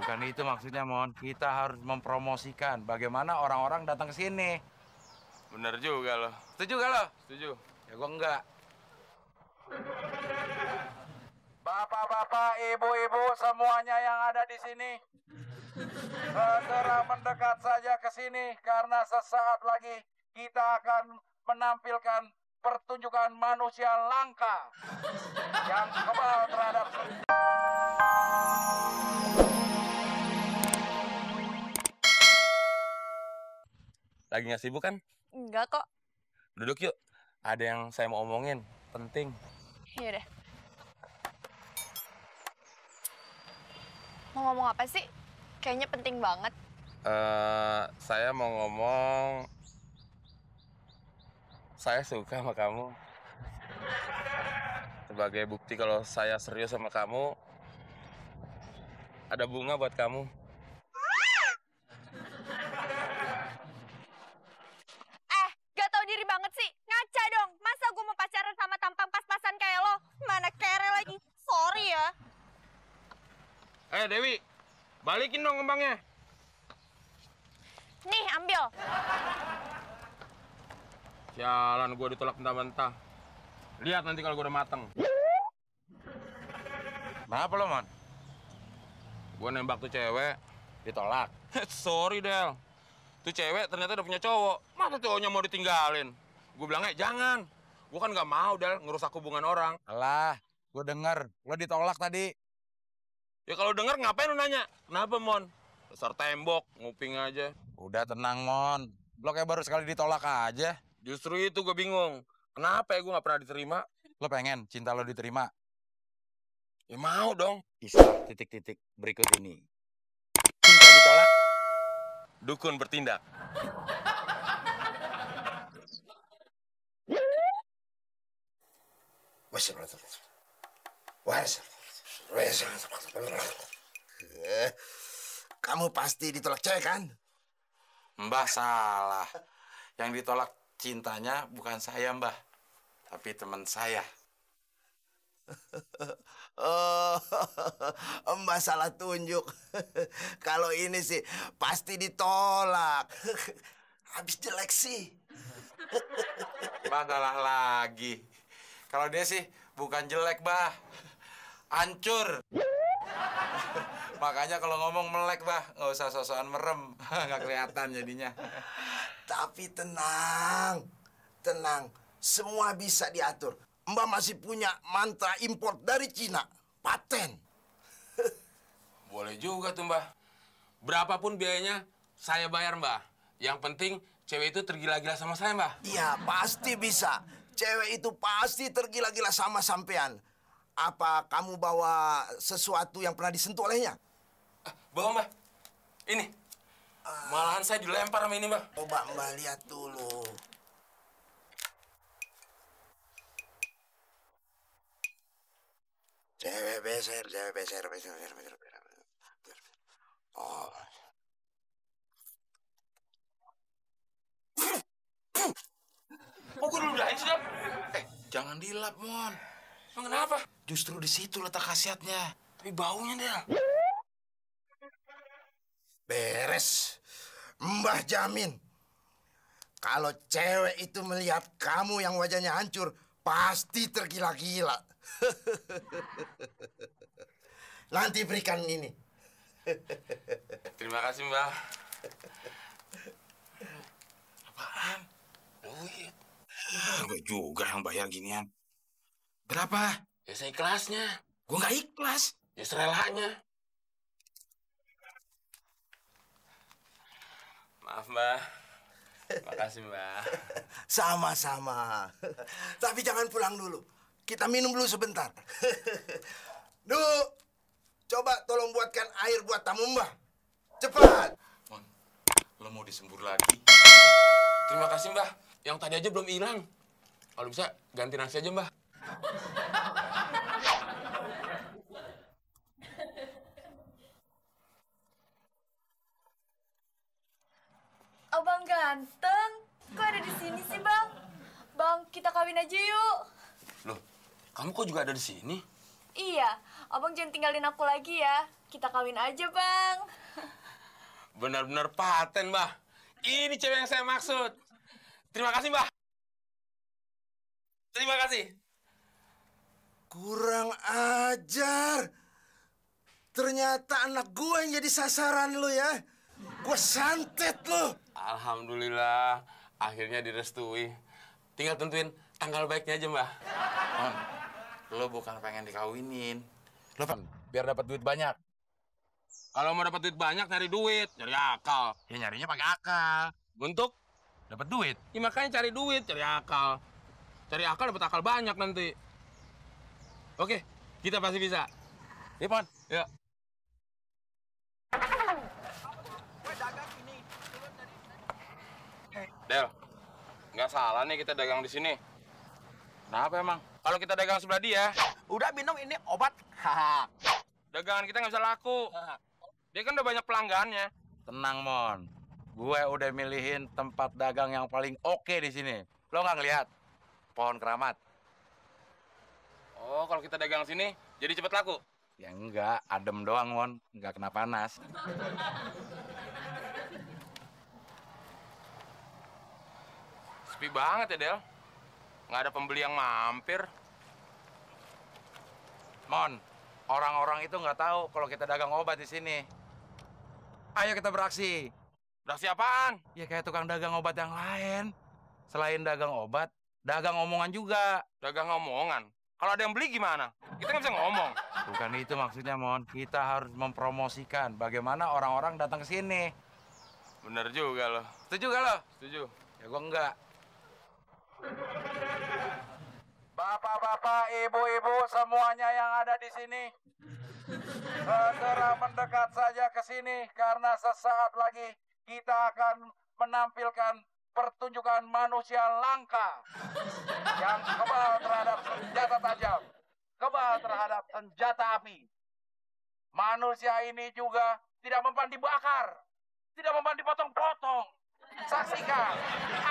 Bukan itu maksudnya, Mon. Kita harus mempromosikan bagaimana orang-orang datang ke sini. Bener juga lo. Setuju gak lo? Setuju. Ya gua enggak. Bapak-bapak, ibu-ibu semuanya yang ada di sini, segera mendekat saja ke sini karena sesaat lagi kita akan menampilkan pertunjukan manusia langka yang kebal terhadap. Lagi nggak sibuk kan? Enggak kok. Duduk yuk. Ada yang saya mau omongin. Penting. Iya deh. Mau ngomong apa sih? Kayaknya penting banget. Saya mau ngomong... Saya suka sama kamu. Sebagai bukti kalau saya serius sama kamu, ada bunga buat kamu. Gak tau diri banget sih. Ngaca dong. Masa gue mau pacaran sama tampang pas-pasan kayak lo? Mana kere lagi. Sorry ya. Dewi, balikin dong kembangnya. Nih, ambil. Jalan gue ditolak mentah-mentah. Lihat nanti kalau gue udah mateng. Kenapa lo, Mon? Gue nembak tuh cewek. Ditolak. Sorry, Del. Tuh cewek ternyata udah punya cowok. Masa cowoknya mau ditinggalin? Gue bilangnya, jangan. Gue kan nggak mau, Del, ngerusak hubungan orang. Alah, gue denger lo ditolak tadi. Ya kalau denger ngapain lu nanya? Kenapa, Mon? Dasar tembok, nguping aja. Udah tenang, Mon. Lo kayak baru sekali ditolak aja. Justru itu gue bingung. Kenapa ya gue nggak pernah diterima? Lo pengen cinta lo diterima? Ya mau dong. Istilah titik-titik berikut ini. Cinta ditolak, Dukun bertindak. Kamu pasti ditolak cewek kan? Mbah salah. Yang ditolak cintanya bukan saya, Mbah. Tapi teman saya. Oh, Mbak salah tunjuk. Kalau ini sih pasti ditolak. Habis jelek sih. Mbah salah lagi. Kalau dia sih bukan jelek, Mbah. Hancur. Makanya kalau ngomong melek, Mbah, nggak usah sosokan merem. Nggak kelihatan jadinya. Tapi tenang, tenang. Semua bisa diatur. Mbak masih punya mantra import dari Cina. Paten. Boleh juga tuh, Mbah. Berapapun biayanya, saya bayar, Mbah. Yang penting, cewek itu tergila-gila sama saya, Mbah. Iya, pasti bisa. Cewek itu pasti tergila-gila sama sampean. Apa kamu bawa sesuatu yang pernah disentuh olehnya? Bawa, Mbah. Ini. Malahan saya dilempar sama ini, Mbah. Coba Mbak lihat dulu. Cewek beser. Oh. Kok gue dulu udahin sih, Del? Jangan dilap, Mon. Emang kenapa? Justru di situ letak khasiatnya. Tapi baunya, Del. Beres. Mbah jamin. Kalau cewek itu melihat kamu yang wajahnya hancur, pasti tergila-gila. Nanti berikan ini. Terima kasih, Mbah. Apaan? Duit. Gue juga yang bayar ginian. Berapa? Ya seikhlasnya. Gue nggak ikhlas. Ya serelanya. Maaf, Mbah. Makasih, Mbah. Sama-sama. Tapi jangan pulang dulu. Kita minum dulu sebentar. Duh, coba tolong buatkan air buat tamu Mbah. Cepat. Mon, lo mau disembur lagi? Terima kasih, Mbah. Yang tadi aja belum hilang. Kalau bisa, ganti nasi aja, Mbah. Abang ganteng. Kok ada di sini sih, Bang? Bang, kita kawin aja yuk. Loh, kamu kok juga ada di sini? Iya, abang jangan tinggalin aku lagi ya. kita kawin aja, Bang. Benar-benar paten, Mbah. Ini cewek yang saya maksud. Terima kasih, Mbah. Terima kasih. Kurang ajar. Ternyata anak gue yang jadi sasaran lo ya. Gue santet lo. Alhamdulillah, akhirnya direstui. Tinggal tentuin tanggal baiknya aja, Mbah. Mon, lo bukan pengen dikawinin. Lo biar dapat duit banyak. Kalau mau dapat duit banyak, nyari duit. Nyari akal. Ya nyarinya pakai akal. Untuk? Dapat duit. Ya makanya cari duit, cari akal. Cari akal dapat akal banyak nanti. Oke, kita pasti bisa. Ya, Mon. Ya. Del, nggak salah nih kita dagang di sini. Kenapa emang? Kalau kita dagang sebelah dia, Udah minum ini obat. Haha. dagangan kita nggak bisa laku. Dia kan udah banyak pelanggannya. Tenang, Mon. Gue udah milihin tempat dagang yang paling oke di sini. Lo nggak ngelihat? Pohon keramat. Oh, kalau kita dagang sini, jadi cepet laku. Ya enggak, adem doang, Mon. Enggak kena panas. Sepi banget ya, Del. Nggak ada pembeli yang mampir. Mon, orang-orang itu nggak tahu kalau kita dagang obat di sini. Ayo kita beraksi. Beraksi apaan? Ya kayak tukang dagang obat yang lain. Selain dagang obat, dagang omongan juga. Dagang omongan. Kalau ada yang beli gimana? Kita nggak bisa ngomong. Bukan itu maksudnya, Mon. Kita harus mempromosikan bagaimana orang-orang datang ke sini. Bener juga loh. Setuju gak lo? Setuju. Ya gua enggak. Bapak-bapak, ibu-ibu, semuanya yang ada di sini, segera mendekat saja ke sini karena sesaat lagi kita akan menampilkan pertunjukan manusia langka yang kebal terhadap senjata tajam, kebal terhadap senjata api. Manusia ini juga tidak mempan dibakar, tidak mempan dipotong-potong. Saksikan,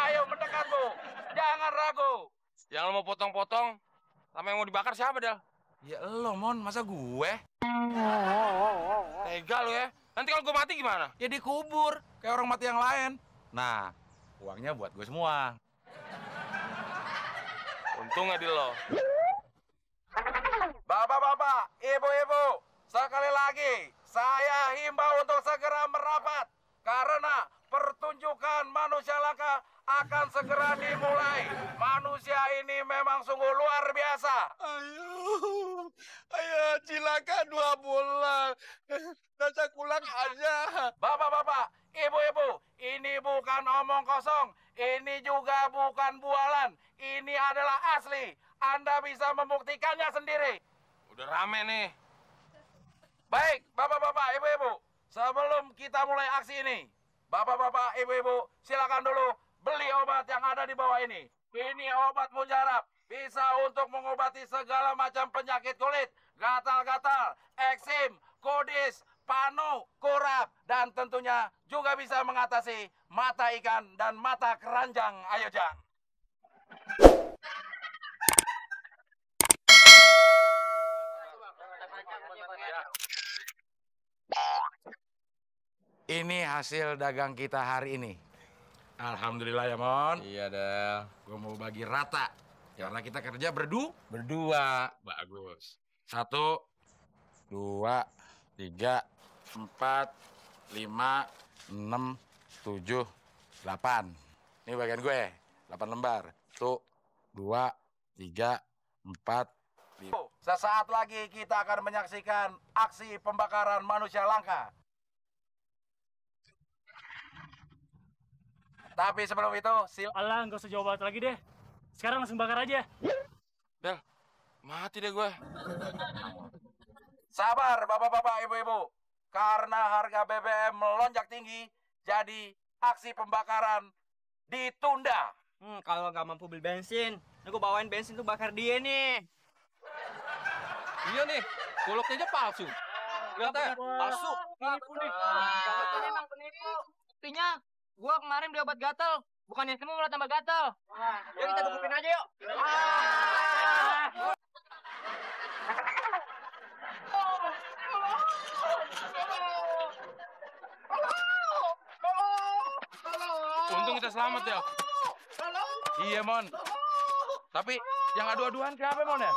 ayo mendekat, Bu. Jangan ragu. Yang lo mau potong-potong, sama yang mau dibakar siapa, Del? Ya lo, Mon. Masa gue? Tega lo ya. Nanti kalau gue mati gimana? Ya dikubur. Kayak orang mati yang lain. Nah, uangnya buat gue semua. Untung nggak di lo. Bapak-bapak, ibu-ibu, sekali lagi saya himbau untuk segera merapat karena pertunjukan manusia langka akan segera dimulai. Manusia ini memang sungguh luar biasa. Ayo, silakan 2 bulan. Saya pulang aja. Bapak-bapak, ibu-ibu, ini bukan omong kosong. Ini juga bukan bualan. Ini adalah asli. Anda bisa membuktikannya sendiri. Udah rame nih. Baik, bapak-bapak, ibu-ibu, sebelum kita mulai aksi ini, bapak-bapak, ibu-ibu, silakan dulu beli obat yang ada di bawah ini. Ini obat mujarab, bisa untuk mengobati segala macam penyakit kulit, gatal-gatal, eksim, kudis, panu, kurap, dan tentunya juga bisa mengatasi mata ikan dan mata keranjang. Ayo, Jang. Ini hasil dagang kita hari ini. Alhamdulillah ya, Mon. Iya, Del. Gue mau bagi rata. Karena kita kerja Berdua. Bagus. 1, 2, 3, 4, 5, 6, 7, 8. Ini bagian gue. 8 lembar. 1, 2, 3, 4, 5. Sesaat lagi kita akan menyaksikan aksi pembakaran manusia langka. Tapi sebelum itu, Alah, nggak usah jawab lagi deh. Sekarang langsung bakar aja. Del, mati deh gue. sabar bapak-bapak, ibu-ibu. Karena harga BBM melonjak tinggi, jadi aksi pembakaran ditunda. Kalau nggak mampu beli bensin, aku bawain bensin tuh bakar dia nih. Iya nih, kuluknya aja palsu. Lihat ya, palsu. Penipu nih. Ini emang penipu. Buktinya, gua kemarin beli obat gatel. Bukannya semua malah tambah gatel. Yuk kita tungguin aja yuk. Untung kita selamat ya. Iya, Mon. Tapi yang adu-aduan kenapa, Mon ya?